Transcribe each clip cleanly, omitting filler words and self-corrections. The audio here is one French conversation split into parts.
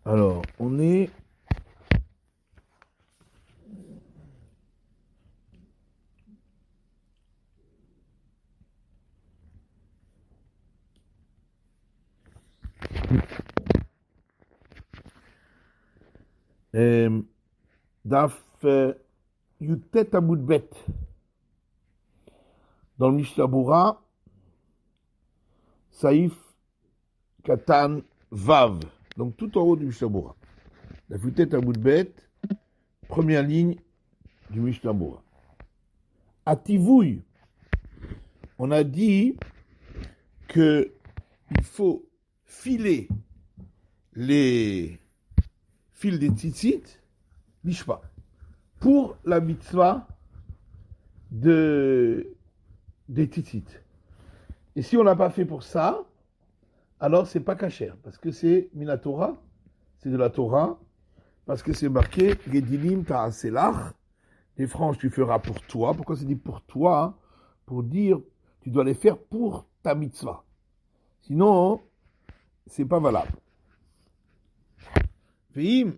Alors, on est Daf Yutet Amoudbet dans le Mishnah Bura, Saïf Katan Vav, donc tout en haut du Mishnah Bura. Daf Yutet Amoudbet, première ligne du Mishnah Bura. À Tivouille, on a dit qu'il faut filer les fils des tzitzit, l'ishma, pour la mitzvah des tzitzit. Et si on n'a pas fait pour ça, alors c'est pas kasher, parce que c'est minatora, c'est de la Torah, parce que c'est marqué Gedilim ta'aselach, les franges tu feras pour toi. Pourquoi c'est dit pour toi? Pour dire tu dois les faire pour ta mitzvah. Sinon, c'est pas valable. Veim,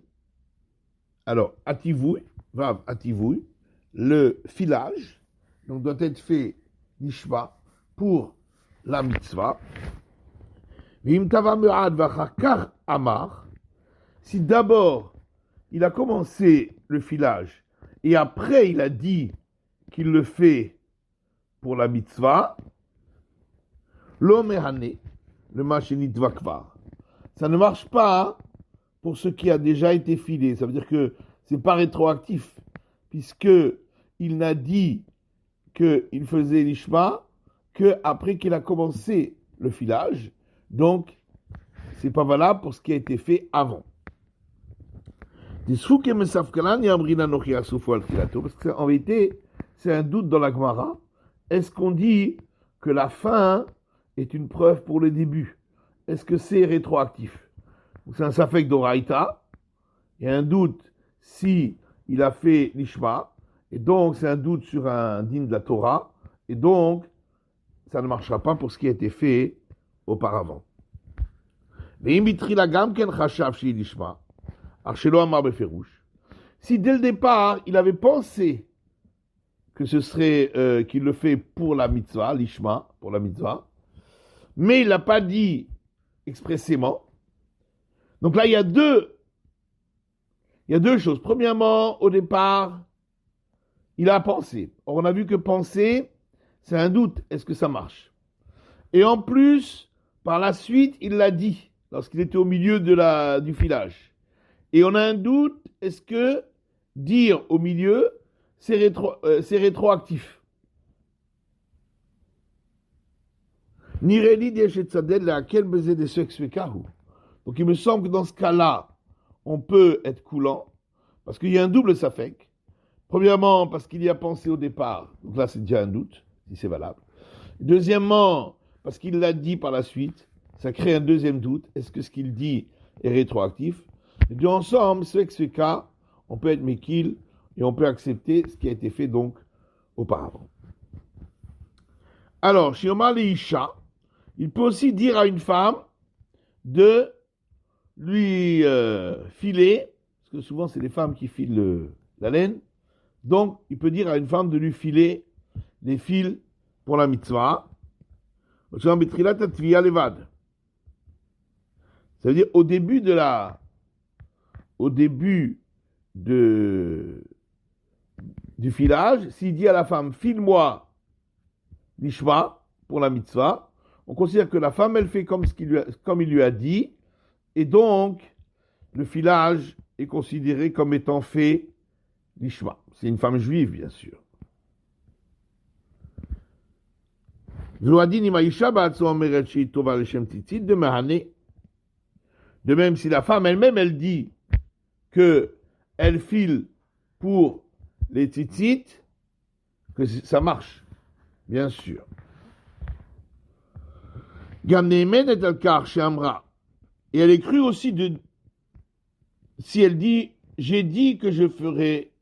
alors, ativouy, vav ativouy, le filage, donc doit être fait nishma pour la mitzvah. Veim tava me'ad vachakar amar, si d'abord il a commencé le filage et après il a dit qu'il le fait pour la mitzvah, l'omehane, le machinit vakvar. Ça ne marche pas pour ce qui a déjà été filé. Ça veut dire que c'est pas rétroactif, puisque il n'a dit qu'il faisait l'ishma que après qu'il a commencé le filage. Donc, c'est pas valable pour ce qui a été fait avant. Parce qu'en vérité, c'est un doute dans la Gemara. Est-ce qu'on dit que la fin est une preuve pour le début? Est-ce que c'est rétroactif? C'est un safek d'Oraïta. Il y a un doute si il a fait l'ishma. Et donc, c'est un doute sur un din de la Torah. Et donc, ça ne marchera pas pour ce qui a été fait auparavant. Si dès le départ, il avait pensé que ce serait qu'il le fait pour la mitzvah, l'ishma, pour la mitzvah, mais il l'a pas dit expressément. Donc là, il y a deux choses. Premièrement, au départ, il a pensé. Or, on a vu que penser, c'est un doute. Est-ce que ça marche? Et en plus, par la suite, il l'a dit lorsqu'il était au milieu du filage. Et on a un doute, est-ce que dire au milieu, c'est rétroactif? Nireli dieshetzadel laquelle baiser des sexfekahu. Donc il me semble que dans ce cas-là, on peut être coulant, parce qu'il y a un double safek. Premièrement, parce qu'il y a pensé au départ, donc là c'est déjà un doute, si c'est valable. Deuxièmement, parce qu'il l'a dit par la suite, ça crée un deuxième doute, est-ce que ce qu'il dit est rétroactif? Les deux ensemble, ce cas, on peut être mekil et on peut accepter ce qui a été fait donc auparavant. Alors, chez Omar Isha, il peut aussi dire à une femme de lui filer, parce que souvent c'est les femmes qui filent la laine, donc il peut dire à une femme de lui filer les fils pour la mitzvah. Ça veut dire au début du filage, s'il dit à la femme file-moi l'ishma pour la mitzvah, on considère que la femme elle fait comme il lui a dit, et donc le filage est considéré comme étant fait l'ishma. C'est une femme juive, bien sûr. De même, si la femme elle-même, elle dit que elle file pour les tzitzit, que ça marche, bien sûr. Et elle est crue aussi si elle dit, j'ai dit que je ferai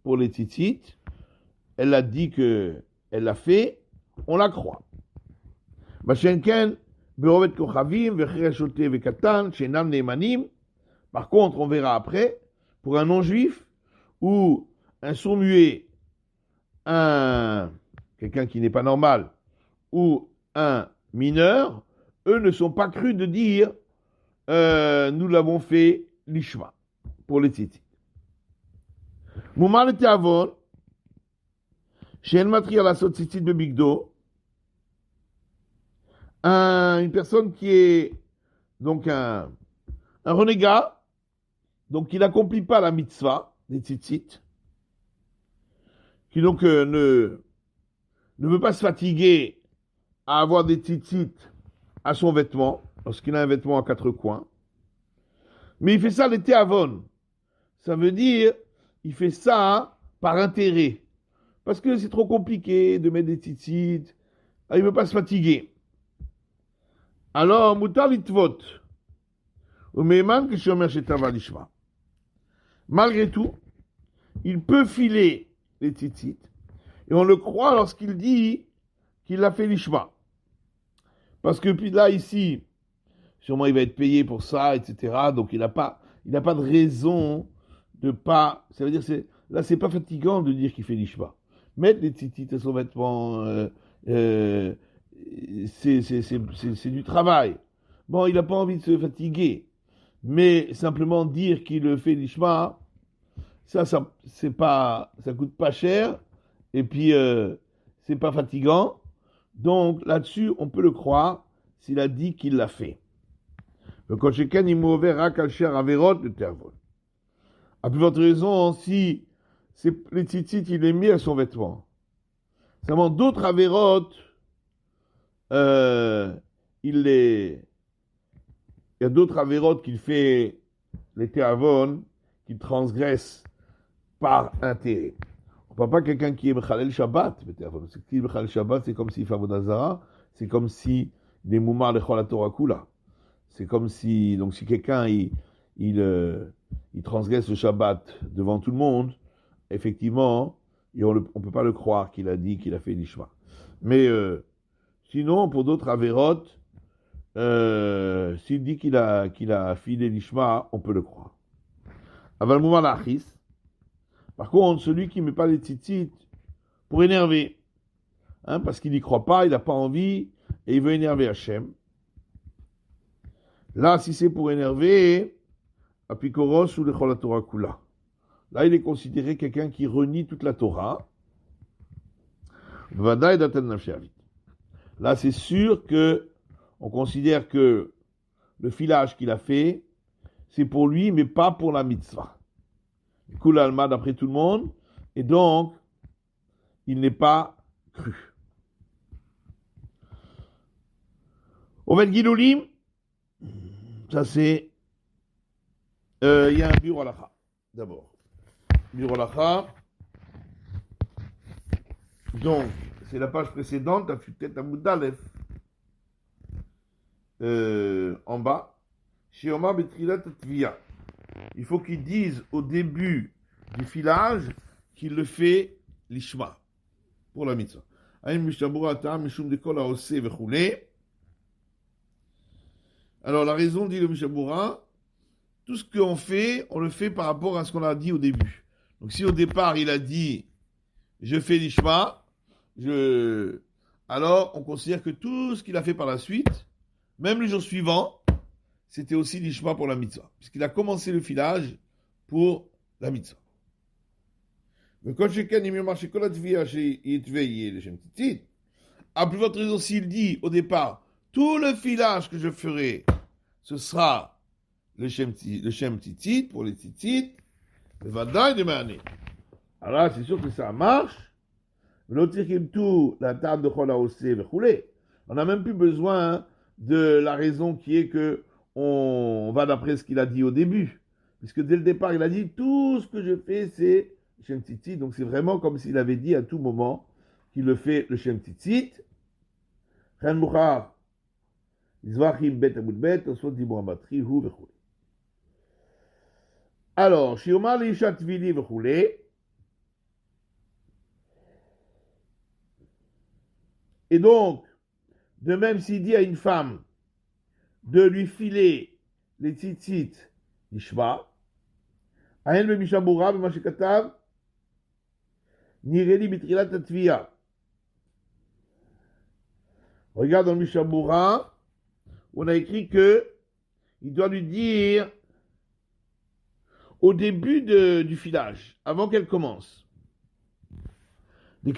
pour les tzitzit, elle a dit que elle l'a fait, on la croit. Machenken, Berovet Kochavim, Vechreshote Vekatan, Shenam Neimanim, Par contre, on verra après, pour un non-juif ou un sourd-muet, quelqu'un qui n'est pas normal, ou un mineur, eux ne sont pas crus de dire nous l'avons fait l'ishma pour les tzitzit. Moumal et avon, chez El Matri à la tzitzit de Bigdo, une personne qui est donc un renégat, donc qui n'accomplit pas la mitzvah des tzitzit, qui donc ne veut pas se fatiguer à avoir des tzitzit à son vêtement, lorsqu'il a un vêtement à quatre coins, mais il fait ça l'été avon. Ça veut dire, il fait ça par intérêt. Parce que c'est trop compliqué de mettre des tzitzit. Il ne veut pas se fatiguer. Alors, mutar litvot. Malgré tout, il peut filer les tzitzit. Et on le croit lorsqu'il dit qu'il a fait l'ishma. Parce que puis là, ici, sûrement il va être payé pour ça, etc. Donc il n'a pas de raison de pas. Ça veut dire, là, c'est pas fatigant de dire qu'il fait l'ishma. Mettre les tzitzit à son vêtement, c'est du travail. Bon, il n'a pas envie de se fatiguer. Mais simplement dire qu'il fait l'ishma, ça coûte pas cher. Et puis, c'est pas fatigant. Donc, là-dessus, on peut le croire s'il a dit qu'il l'a fait. Le Kocheken, il m'ouvre Rakalcher Averot de Tervol. À plus forte raison, si les tzitzit, il est mis à son vêtement. Seulement d'autres Averot, il y a d'autres Averot qu'il fait les Tervol, qu'il transgresse par intérêt. On ne parle pas quelqu'un qui est Mechalel Shabbat. Parce que Mechalel Shabbat, c'est comme s'il fait Avodazara, c'est comme si les Moumar de Chol Torah Kula. C'est comme si, donc si quelqu'un il transgresse le Shabbat devant tout le monde, effectivement, et on ne peut pas le croire qu'il a dit qu'il a fait l'ishma. Mais sinon, pour d'autres avérotes, s'il dit qu'il a filé l'ishma, on peut le croire. Aval Moumalachis. Par contre, celui qui ne met pas les tzitzit pour énerver, parce qu'il n'y croit pas, il n'a pas envie, et il veut énerver Hachem. Là, si c'est pour énerver, Apikoros ou le Chol Torah Kula. Là, il est considéré quelqu'un qui renie toute la Torah. Là, c'est sûr que on considère que le filage qu'il a fait, c'est pour lui, mais pas pour la mitzvah. Kula Alma d'après tout le monde, et donc, il n'est pas cru. Oven Giloulim, ça c'est, il y a un bureau halakha, d'abord. Bureau halakha. Donc, c'est la page précédente, la peut-être à Moudalef, en bas. Shioma Betrilat Tvia. Il faut qu'ils disent au début du filage qu'il le fait l'ishma, pour la mitzvah. Alors, la raison, dit le Mishabura, tout ce qu'on fait, on le fait par rapport à ce qu'on a dit au début. Donc, si au départ, il a dit, je fais l'ishma, alors on considère que tout ce qu'il a fait par la suite, même le jour suivant, c'était aussi l'ishma pour la mitzvah, puisqu'il a commencé le filage pour la mitzvah. Mais quand à plus forte raison, s'il dit au départ, tout le filage que je ferai, ce sera le shem tzitzit, pour les tzitzit, le vadaï de mané. Alors là, c'est sûr que ça marche. Tout la table de Chol HaOseh v'choulé. On n'a même plus besoin de la raison qui est que on va d'après ce qu'il a dit au début. Puisque dès le départ, il a dit tout ce que je fais, c'est Shem Tzitzit. Donc c'est vraiment comme s'il avait dit à tout moment qu'il le fait le Shem Tzitzit. Chen Mouchar, Izvachim Bet Amud Bet, Osot Dibor Amatri, Hu v'choulé. Alors, Shiomar Leisha Tvili v'choulé. Et donc, de même s'il dit à une femme de lui filer les tzitzit l'ishma. Ahen bemishabura b'mashikatav nireli bitrilat atviya. Regarde dans le Mishabura, on a écrit que il doit lui dire au début du filage, avant qu'elle commence. De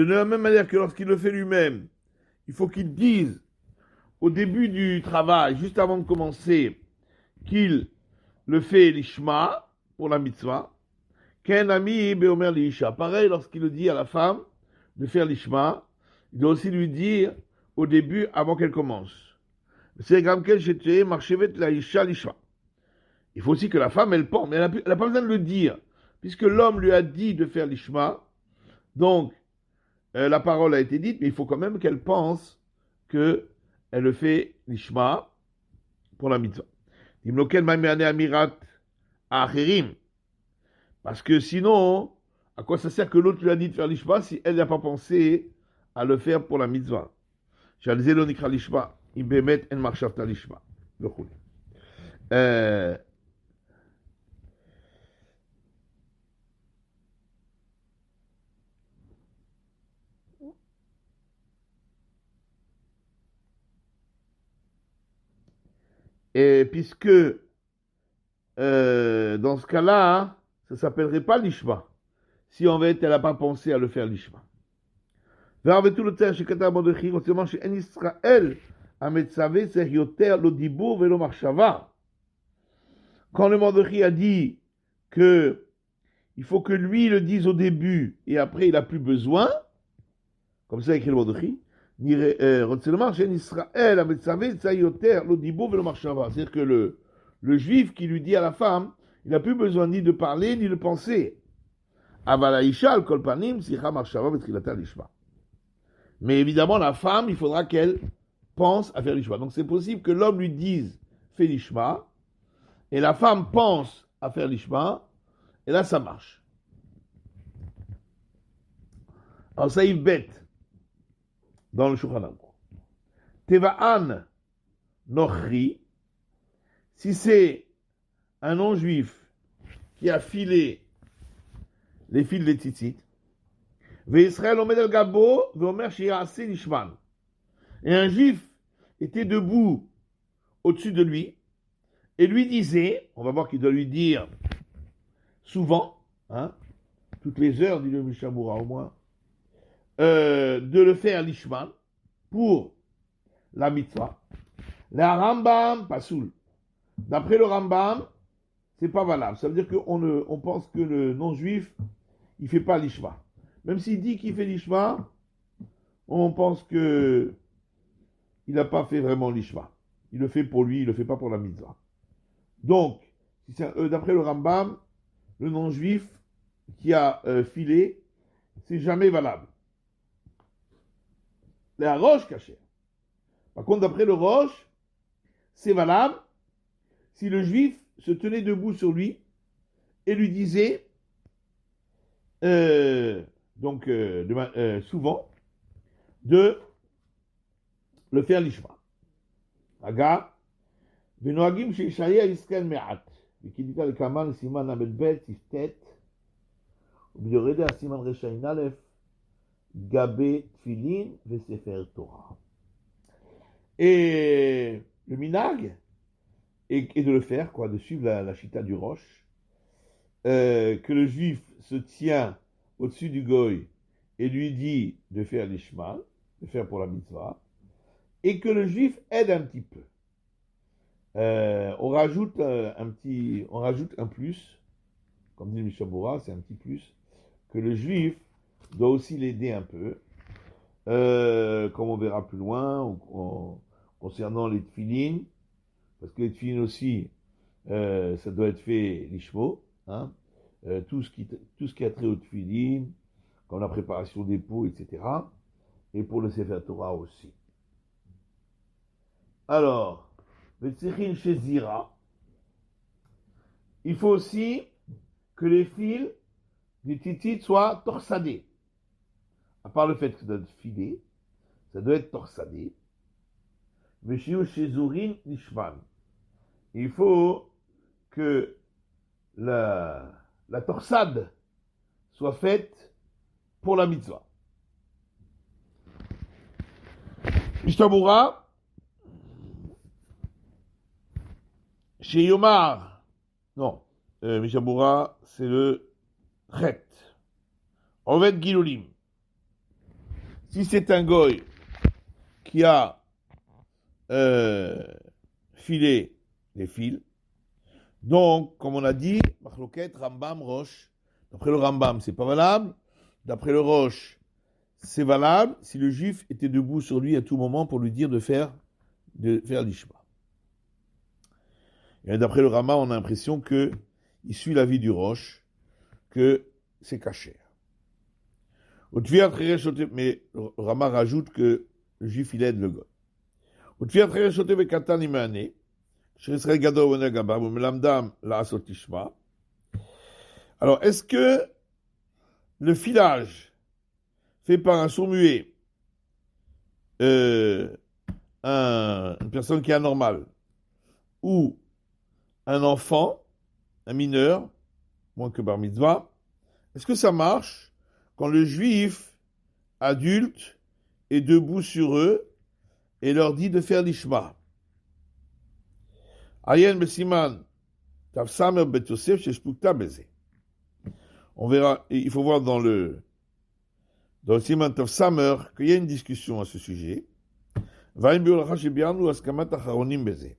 la même manière que lorsqu'il le fait lui-même, il faut qu'il dise au début du travail, juste avant de commencer, qu'il le fait l'ishma pour la mitzvah. Ken ami beomer l'isha. Pareil, lorsqu'il le dit à la femme de faire l'ishma, il doit aussi lui dire au début, avant qu'elle commence. C'est comme quel j'étais marchevet la isha l'ishma. Il faut aussi que la femme, elle pense, mais elle n'a pas besoin de le dire, puisque l'homme lui a dit de faire l'ishma. Donc, la parole a été dite, mais il faut quand même qu'elle pense qu'elle le fait l'ishma pour la mitzvah. Dimloken ma'meane amirat acherim. Parce que sinon, à quoi ça sert que l'autre lui a dit de faire l'ishma si elle n'a pas pensé à le faire pour la mitzvah? J'allais lo nikra l'ishma, imbemet en marchavta l'ishma. Et puisque dans ce cas-là, ça ne s'appellerait pas l'ishma. Si en fait elle n'a pas pensé à le faire l'ishma. Tout le temps, chez Kata Mordechai, concernant chez En Israël, Ametzavé, c'est Yoter, lo Dibour, velo Marshava. Quand le Mordechai a dit que il faut que lui le dise au début et après il n'a plus besoin, comme ça écrit le Mordechai, chez Israël, Ametzavé, c'est Yoter, lo Dibour, velo Marshava. C'est-à-dire que le juif qui lui dit à la femme, il n'a plus besoin ni de parler ni de penser. Avalaïcha, al kolpanim, sicha marshava, betrilata lishma. Mais évidemment, la femme, il faudra qu'elle pense à faire l'ishma. Donc c'est possible que l'homme lui dise fais l'ishma, et la femme pense à faire l'ishma, et là ça marche. Alors ça y bête dans le Shulchan Aruch. Teva'an nochri, si c'est un non-juif qui a filé les fils des tzitzit, Ve'Israël omed el gabo ve'omer shi'ase lishman. Et un juif était debout au-dessus de lui et lui disait, on va voir qu'il doit lui dire souvent, hein, toutes les heures, dit le Mishabura au moins, de le faire l'ishman pour la mitzvah. La Rambam pasoul. D'après le Rambam, c'est pas valable. Ça veut dire qu'on pense que le non-juif, il fait pas l'ishma. Même s'il dit qu'il fait l'ishma, on pense que il n'a pas fait vraiment l'ishma. Il le fait pour lui, il le fait pas pour la mitzvah. Donc, d'après le Rambam, le non-juif qui a filé, c'est jamais valable. La roche cachère. Par contre, d'après le roche, c'est valable si le juif se tenait debout sur lui et lui disait, souvent, de le faire l'ishma. Aga, ונוהגים שישעיה יזכן מעט, וכדיקה לקמן סימן ל"ב תפטט, וביורדה הסימן רע"א, גבי תפילין וספר תורה. Et le minag est de le faire, quoi, de suivre la chita du roche, que le juif se tient au-dessus du goy et lui dit de faire l'ishma, de faire pour la mitzvah, et que le juif aide un petit peu. On rajoute un plus, comme dit le Mishabura, c'est un petit plus, que le juif doit aussi l'aider un peu, comme on verra plus loin, concernant les tfilines, parce que les tfilines aussi, ça doit être fait l'ishmo, hein, tout ce qui a trait aux tfilines, comme la préparation des pots, etc., et pour le Sefer Torah aussi. Alors, il faut aussi que les fils du titit soient torsadés. À part le fait que ça doit être filé, ça doit être torsadé. Veshiu Shezurin Nishman. Il faut que la torsade soit faite pour la mitzvah. Mishtabura, chez Yomar, non, Mishabura, c'est le Chet. Oved Gilulim. Si c'est un goy qui a filé les fils, donc, comme on a dit, Machloket, Rambam, Roche, d'après le Rambam, c'est pas valable. D'après le Roche, c'est valable si le juif était debout sur lui à tout moment pour lui dire de faire l'ishma. Et d'après le Rama, on a l'impression qu'il suit l'avis du Roche, que c'est caché. Mais le Rama rajoute que le juif, il aide le goy. Alors, est-ce que le filage fait par un sourd-muet, une personne qui est anormale, ou un enfant, un mineur, moins que bar mitzvah, est-ce que ça marche quand le juif adulte est debout sur eux et leur dit de faire l'ishma? Ayen besiman tav samer bet Yosef sheshpukta beze. On verra, il faut voir dans le siman tav samer qu'il y a une discussion à ce sujet. Vaim biolacha shebiarnu askamat acharonim beze.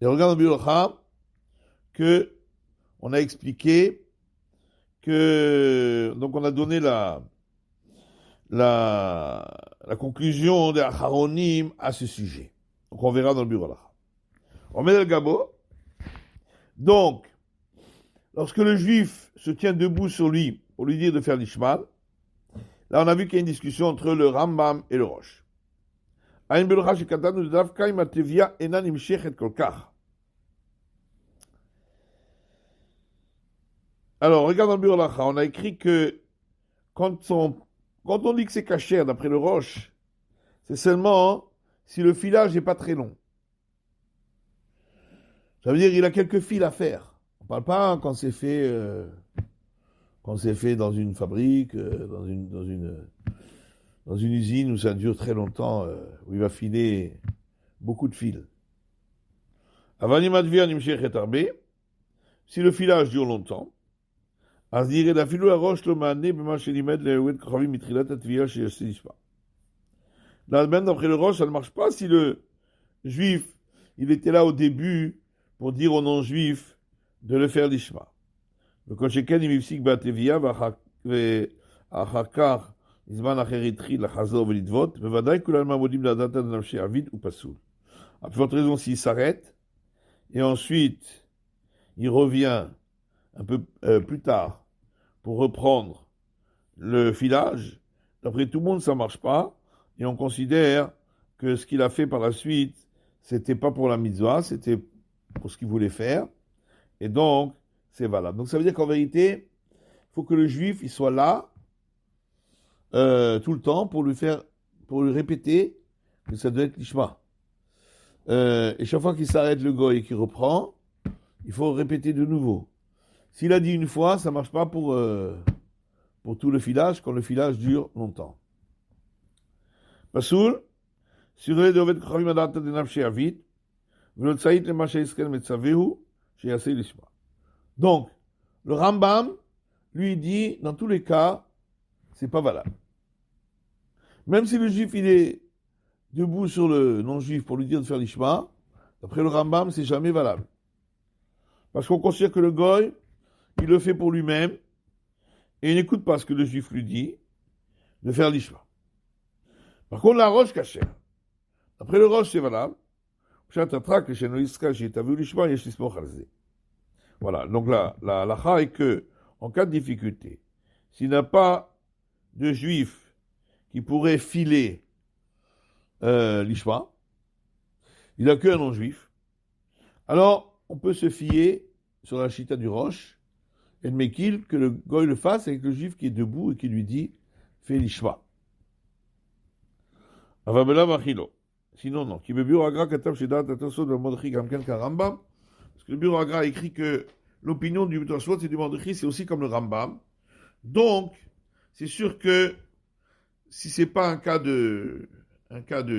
Et regarde en biolacha que on a expliqué que donc on a donné la conclusion des acharonim à ce sujet. Donc on verra dans le bureau là. On met le gabo. Donc, lorsque le juif se tient debout sur lui pour lui dire de faire l'ishmal, là on a vu qu'il y a une discussion entre le Rambam et le Roche. Alors, regarde dans le bureau là, on a écrit que quand on dit que c'est cachère d'après le Roche, c'est seulement si le filage n'est pas très long. Ça veut dire qu'il a quelques fils à faire. On ne parle pas quand c'est fait dans une fabrique, dans une usine où ça dure très longtemps, où il va filer beaucoup de fils. Si le filage dure longtemps, là, même d'après le Roche, ça ne marche pas si le juif, il était là au début pour dire aux non-juifs de le faire l'ishma. Le Kosheken, il m'ifsik ba'tevia, ואחר כך, בזמן אחר התחיל לחזור ולדבות, בוודאי כולם מעמודים לדעת על נפשי עביד ופסול. À plus forte raison s'il s'arrête, et ensuite, il revient un peu plus tard pour reprendre le filage, d'après tout le monde, ça marche pas, et on considère que ce qu'il a fait par la suite, c'était pas pour la mitzvah, c'était pour ce qu'il voulait faire, et donc, c'est valable. Donc ça veut dire qu'en vérité, il faut que le juif, il soit là, tout le temps, pour lui répéter que ça doit être l'ishma. Et chaque fois qu'il s'arrête le goy et qu'il reprend, il faut répéter de nouveau. S'il a dit une fois, ça marche pas pour tout le filage, quand le filage dure longtemps. Pasoul, sur le dovet kravim adata de nafshe avid, v'lo tsaït le mashe iskel metzavehu, sheyase l'ishma. Donc, le Rambam, lui, dit, dans tous les cas, c'est pas valable. Même si le juif, il est debout sur le non-juif pour lui dire de faire l'ishma, d'après le Rambam, c'est jamais valable. Parce qu'on considère que le goy, il le fait pour lui-même, et il n'écoute pas ce que le juif lui dit, de faire l'ishma. Par contre, la roche cachère. Après le roche, c'est valable. Voilà, donc la halakha est que, en cas de difficulté, s'il n'a pas de juif qui pourrait filer l'ishma, il n'a qu'un non-juif, alors on peut se fier sur la chita du roche et de Mekil que le goy le fasse avec le juif qui est debout et qui lui dit fais l'ishma. Avabela machilo. Sinon, non. Qui Biur Agra Katab Shedat Atasso de Mordechai Gamken Karambam. Parce que le Biur Agra a écrit que l'opinion du Tosfot et du Mordechai, c'est aussi comme le Rambam. Donc, c'est sûr que si c'est pas un cas de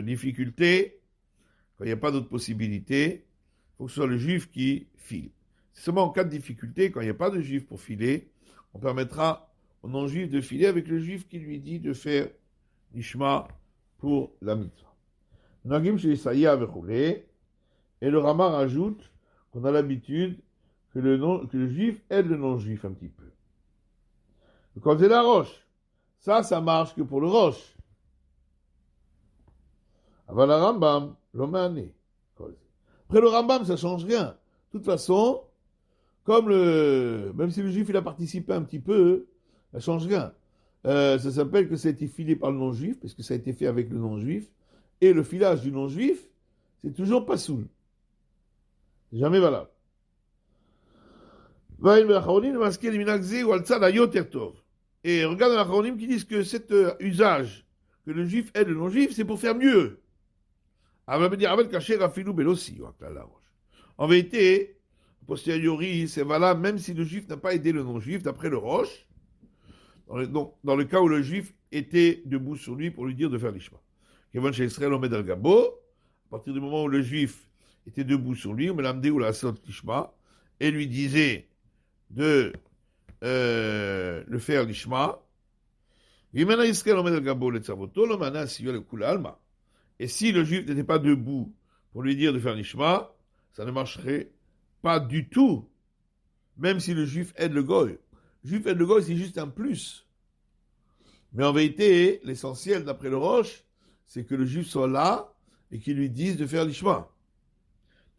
difficulté, quand il n'y a pas d'autre possibilité, il faut que ce soit le juif qui file. C'est seulement en cas de difficulté, quand il n'y a pas de juif pour filer, on permettra au non-juif de filer avec le juif qui lui dit de faire l'ishma pour la mitzvah. Nagim chez Isaïa et le Rama rajoute qu'on a l'habitude que le juif aide le non-juif un petit peu. Quand c'est la roche, ça marche que pour le roche. Avant la Rambam, l'homme année. Après le Rambam, ça change rien. De toute façon, même si le juif il a participé un petit peu, ça change rien. Ça s'appelle que ça a été filé par le non-juif, parce que ça a été fait avec le non-juif, et le filage du non-juif, c'est toujours pas soul. C'est jamais valable. Et regarde les Acharonim qui disent que cet usage que le juif aide le non-juif, c'est pour faire mieux. En vérité, a posteriori, c'est valable même si le juif n'a pas aidé le non-juif, d'après le Roche, dans le cas où le juif était debout sur lui pour lui dire de faire l'ishma. À partir du moment où le juif était debout sur lui, et lui disait de le faire l'ishma, et si le juif n'était pas debout pour lui dire de faire l'ishma, ça ne marcherait pas du tout, même si le juif aide le goy. Le juif aide le goy, c'est juste un plus. Mais en vérité, l'essentiel, d'après le Roche, c'est que le juif soit là et qu'il lui dise de faire l'ishma.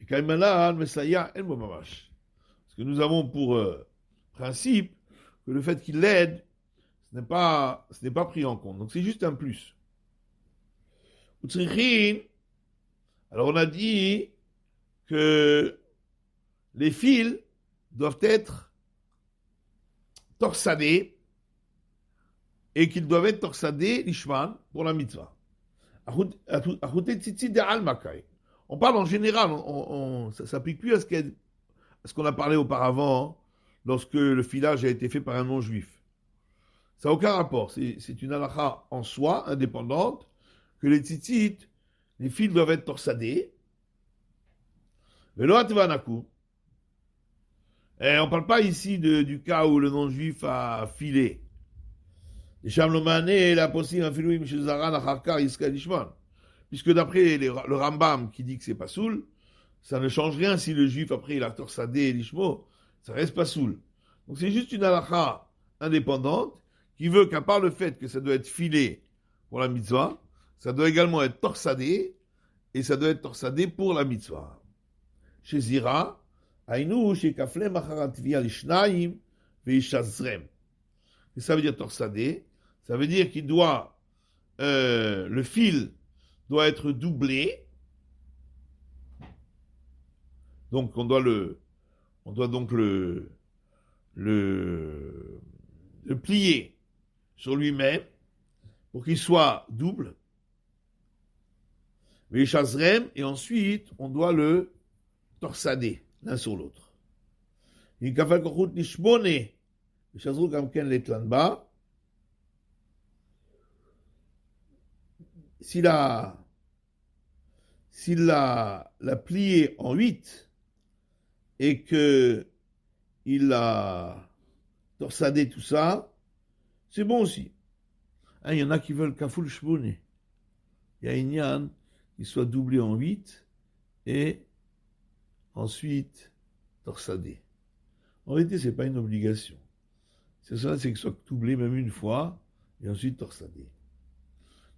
Et quand même là, parce que nous avons pour principe que le fait qu'il l'aide, ce n'est pas pris en compte. Donc c'est juste un plus. Alors on a dit que les fils doivent être torsadés et qu'ils doivent être torsadés, l'ishman, pour la mitzvah. On parle en général, ça ne s'applique plus à ce qu'on a parlé auparavant, lorsque le filage a été fait par un non-juif. Ça n'a aucun rapport. C'est une halakha en soi, indépendante, que les tzitzit, les fils doivent être torsadés. Mais et on ne parle pas ici du cas où le non-juif a filé. Puisque d'après le Rambam qui dit que c'est pas soul, ça ne change rien si le juif après il a torsadé l'ishmo, ça reste pas soul. Donc c'est juste une halakha indépendante qui veut qu'à part le fait que ça doit être filé pour la mitzvah, ça doit également être torsadé et ça doit être torsadé pour la mitzvah. Chez Zira, Aïnou, chez Kafle Macharatviya l'ishnaim veishazrem. Et ça veut dire torsadé. Ça veut dire qu'il doit, le fil doit être doublé. Donc on doit donc le plier sur lui-même pour qu'il soit double. Mais chazrem, et ensuite on doit le torsader l'un sur l'autre. Il kafal kochut nishmone, le chazrou gamken letlanba. S'il l'a plié en 8 et que il a torsadé tout ça, c'est bon aussi. Hein, il y en a qui veulent kafoul shmone. Il y a une yann qui soit doublé en 8 et ensuite torsadé. En réalité, ce n'est pas une obligation. C'est ça, c'est que ce soit doublé même une fois et ensuite torsadé.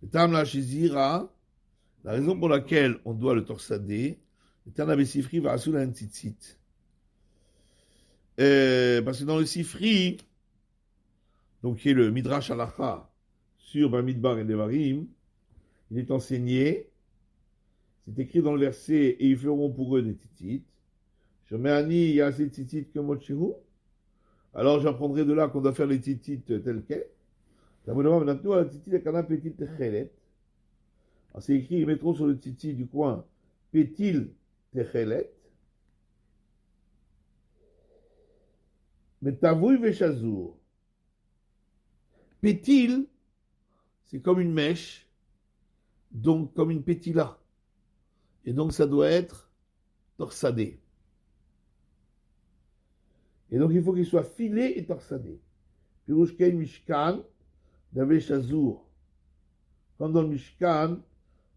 Le tam la shizira, la raison pour laquelle on doit le torsader, le tam la besifri va assoula un tzitzit. Parce que dans le sifri, donc qui est le midrash halacha sur Bamidbar et Devarim, il est enseigné, c'est écrit dans le verset, et ils feront pour eux des tzitzit. Shomeani yaseh tzitzit kemotchehu. Alors j'apprendrai de là qu'on doit faire les tzitzit tels quels. Alors c'est écrit, ils mettront sur le titi du coin Pétil Techelet, mais Tavoui Veshazour. Pétil, c'est comme une mèche, donc comme une pétila. Et donc ça doit être torsadé. Et donc il faut qu'il soit filé et torsadé. Pirouchken Mishkan, d'Aveshazour. Comme dans le Mishkan,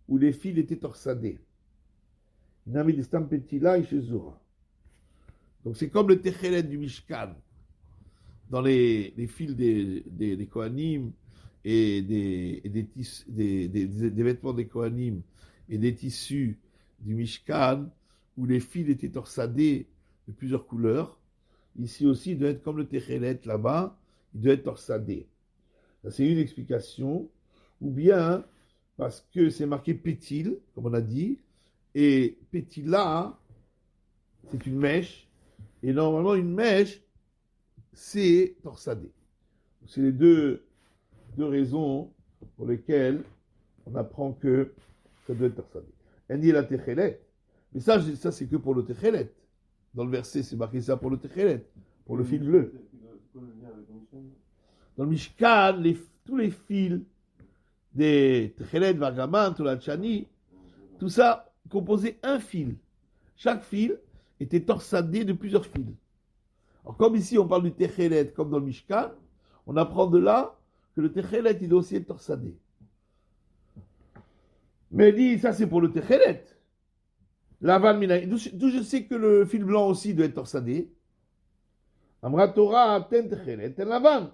où les fils étaient torsadés. Nami de Stampetila et Shezura. Donc c'est comme le Techelet du Mishkan, dans les fils des Kohanim et des vêtements des Kohanim et des tissus du Mishkan, où les fils étaient torsadés de plusieurs couleurs. Ici aussi, il doit être comme le Techelet là-bas, il doit être torsadé. Ça, c'est une explication. Ou bien, parce que c'est marqué pétil, comme on a dit, et pétila, c'est une mèche, et normalement, une mèche, c'est torsadé. C'est les deux raisons pour lesquelles on apprend que ça doit être torsadé. Indi la techelet. Mais ça c'est que pour le techelet. Dans le verset, c'est marqué ça pour le techelet, pour le fil bleu. Dans le Mishkan, tous les fils des techelet, Vargaman, Tolachani, tout ça composait un fil. Chaque fil était torsadé de plusieurs fils. Alors, comme ici on parle du Techelet, comme dans le Mishkan, on apprend de là que le Techelet, il doit aussi être torsadé. Mais il dit, ça c'est pour le Techelet. Lavan Mina, d'où je sais que le fil blanc aussi doit être torsadé. Amra Torah, ten Techelet, ten Lavan.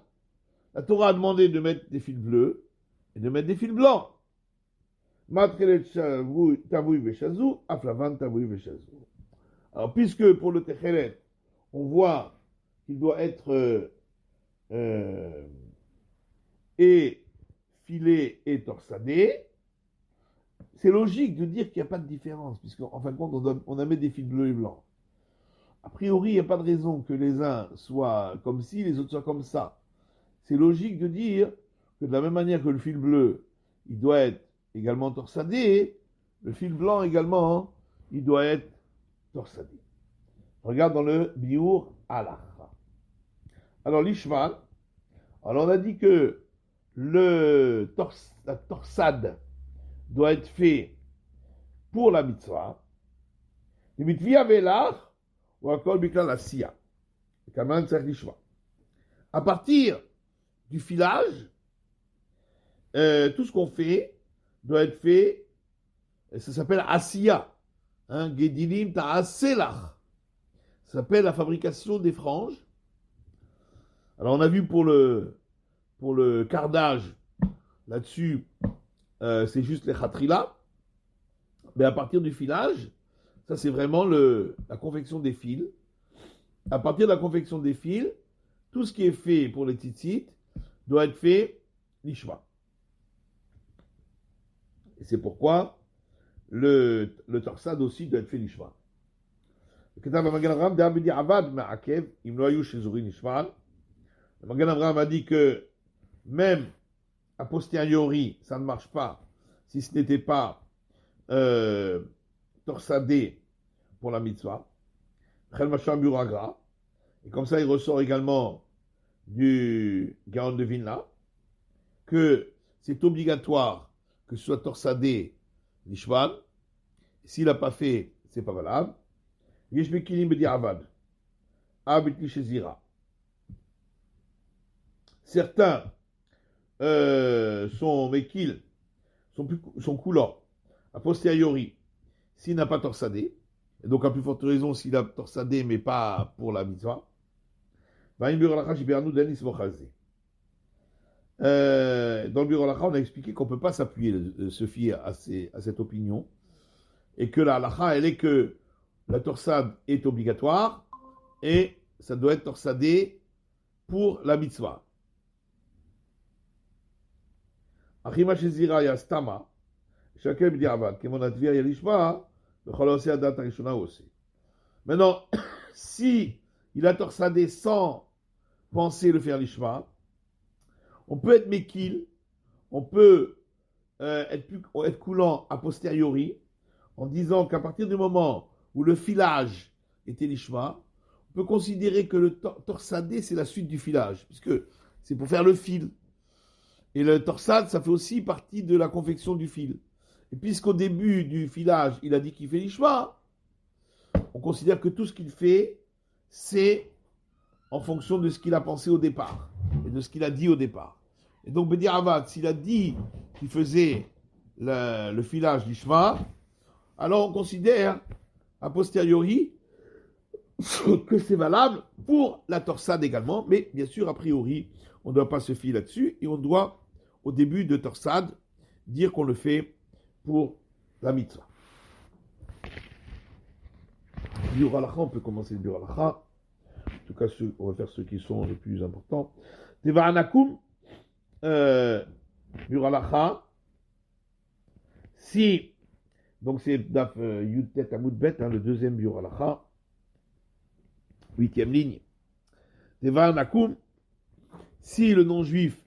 La Torah a demandé de mettre des fils bleus et de mettre des fils blancs. Matchelet Tavoui Veshazu, Aflavan Tavoui Veshazu. Alors, puisque pour le Techelet, on voit qu'il doit être et filé et torsadé, c'est logique de dire qu'il n'y a pas de différence, puisqu'en fin de compte, on a mis des fils bleus et blancs. A priori, il n'y a pas de raison que les uns soient comme ci, les autres soient comme ça. C'est logique de dire que de la même manière que le fil bleu, il doit être également torsadé, le fil blanc également, il doit être torsadé. Regarde dans le Biur Halakha. Alors, l'Ishval, alors on a dit que la torsade doit être fait pour la mitzvah. Le mitzvah velach ou encore bikla la siya. À partir du filage, tout ce qu'on fait doit être fait, ça s'appelle asiya. Gedilim ta'aselach. Ça s'appelle la fabrication des franges. Alors on a vu pour le cardage, là-dessus, c'est juste les khatrila. Mais à partir du filage, ça c'est vraiment la confection des fils. À partir de la confection des fils, tout ce qui est fait pour les tzitzit doit être fait lishma. Et c'est pourquoi le torsade aussi doit être fait lishma. Le Magen Avraham a dit que même a posteriori, ça ne marche pas si ce n'était pas torsadé pour la mitzvah. Et comme ça, il ressort également du Gaon de Vilna que c'est obligatoire que ce soit torsadé l'ishval. S'il n'a pas fait, c'est pas valable. Certains sont mekil, sont coulants, a posteriori, s'il n'a pas torsadé, et donc à plus forte raison s'il a torsadé mais pas pour la mitzvah, dans le Biur Halakha, on a expliqué qu'on ne peut pas s'appuyer, se fier à cette opinion, et que la halakha, elle est que la torsade est obligatoire, et ça doit être torsadé pour la mitzvah. Achima Shezira Yastama, chacun me dit Avad, que mon advia Yalishma, le Cholosé Adat Arishona aussi. Maintenant, si il a torsadé sans penser le faire l'ishma, on peut être mekil, on peut être coulant a posteriori, en disant qu'à partir du moment où le filage était l'ishma, on peut considérer que le torsadé, c'est la suite du filage, puisque c'est pour faire le fil. Et le torsade, ça fait aussi partie de la confection du fil. Et puisqu'au début du filage, il a dit qu'il fait l'ishma, on considère que tout ce qu'il fait, c'est en fonction de ce qu'il a pensé au départ, et de ce qu'il a dit au départ. Et donc, Bedir Avad, s'il a dit qu'il faisait le filage d'ishma, alors on considère, a posteriori, que c'est valable pour la torsade également, mais bien sûr, a priori, on ne doit pas se fier là-dessus, et on doit, au début de torsade, dire qu'on le fait pour la mitzvah. Biur halacha, on peut commencer le biur halacha. En tout cas, on va faire ceux qui sont les plus importants. Teva anakum, biur halacha. Si, donc c'est Daf Yudtet Amud Bet, le deuxième biur halacha, 8e ligne. Teva anakum, si le non-juif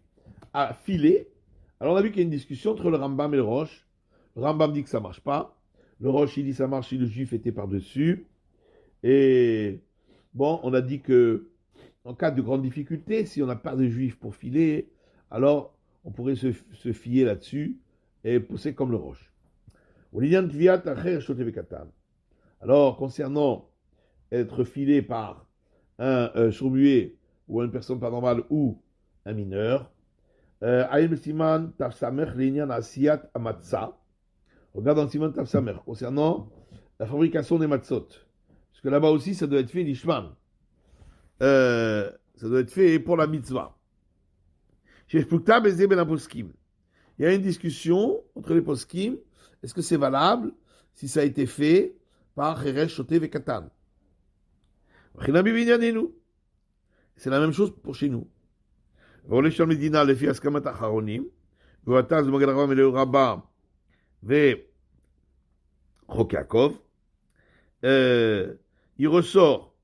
a filé, alors on a vu qu'il y a une discussion entre le Rambam et le Rosh. Le Rambam dit que ça ne marche pas. Le Rosh, il dit que ça marche si le juif était par-dessus. Et bon, on a dit que en cas de grande difficulté, si on n'a pas de juif pour filer, alors on pourrait se fier là-dessus et pousser comme le Rosh. Alors, concernant être filé par un sourd-muet ou une personne pas normale ou un mineur, regarde dans le Siman Tav Samer, concernant la fabrication des matzot. Parce que là-bas aussi, ça doit être fait l'ishman. Ça doit être fait pour la mitzvah. Il y a une discussion entre les poskim. Est-ce que c'est valable si ça a été fait par Cheresh, Shotev et Katan? C'est la même chose pour chez nous. ועולה של מדינה לפי הסכמת האחרונים, והואטז במגן הרב מלאו רבה וחוק יעקב, il ressort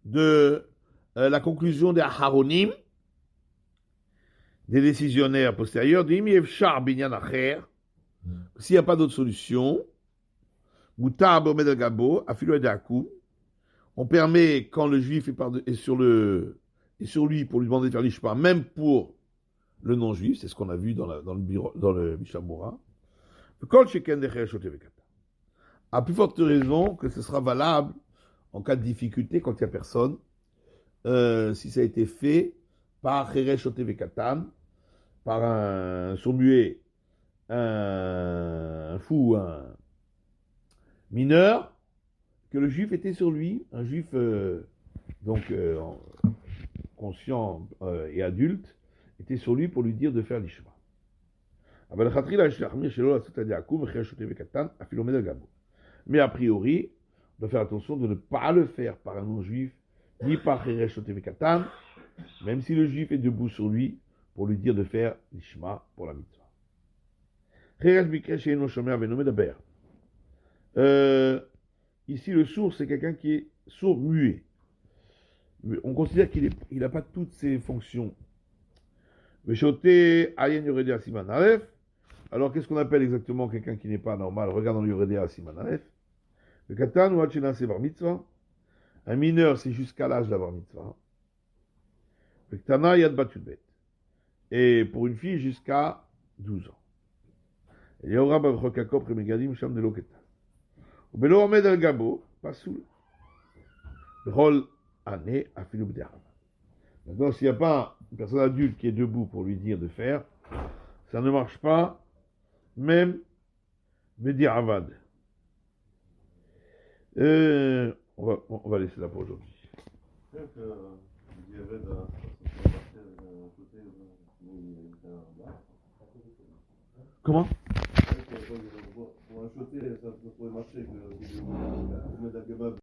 de la conclusion des Aharonim, des décisionnaires postérieurs, s'il n'y a pas d'autre solution, on permet quand le juif est sur lui pour lui demander de faire l'ishma, même pour le non-juif, c'est ce qu'on a vu dans le Mishabura. À plus forte raison que ce sera valable en cas de difficulté quand il n'y a personne, si ça a été fait par Cheresh Shotev Katan, par un sourd-muet, un fou, un mineur, que le juif était sur lui, un juif conscient et adulte, était sur lui pour lui dire de faire l'ishma. Mais a priori, on doit faire attention de ne pas le faire par un non-juif, ni par Cheresh Shotev Katan, même si le juif est debout sur lui, pour lui dire de faire l'ishma pour la mitzvah. Ici, le sourd, c'est quelqu'un qui est sourd-muet. On considère qu'il n'a pas toutes ses fonctions. Alors, qu'est-ce qu'on appelle exactement quelqu'un qui n'est pas normal? Regarde dans le Yoredea Siman Aleph. Le Katan ou Hachina, c'est bar mitzvah. Un mineur, c'est jusqu'à l'âge d'avoir mitzvah. Le Ktana, Yad Batulbet. Et pour une fille, jusqu'à 12 ans. Et il y aura Bavchokako, Premegadim, Sham de Loketa. Au Belo Ahmed al Gabo, pas sous le rôle année à Philou B'Derham. Maintenant, s'il n'y a pas une personne adulte qui est debout pour lui dire de faire, ça ne marche pas, même Bedir Avad. On va laisser là pour aujourd'hui. Comment? Pour un choté, ça pourrait marcher.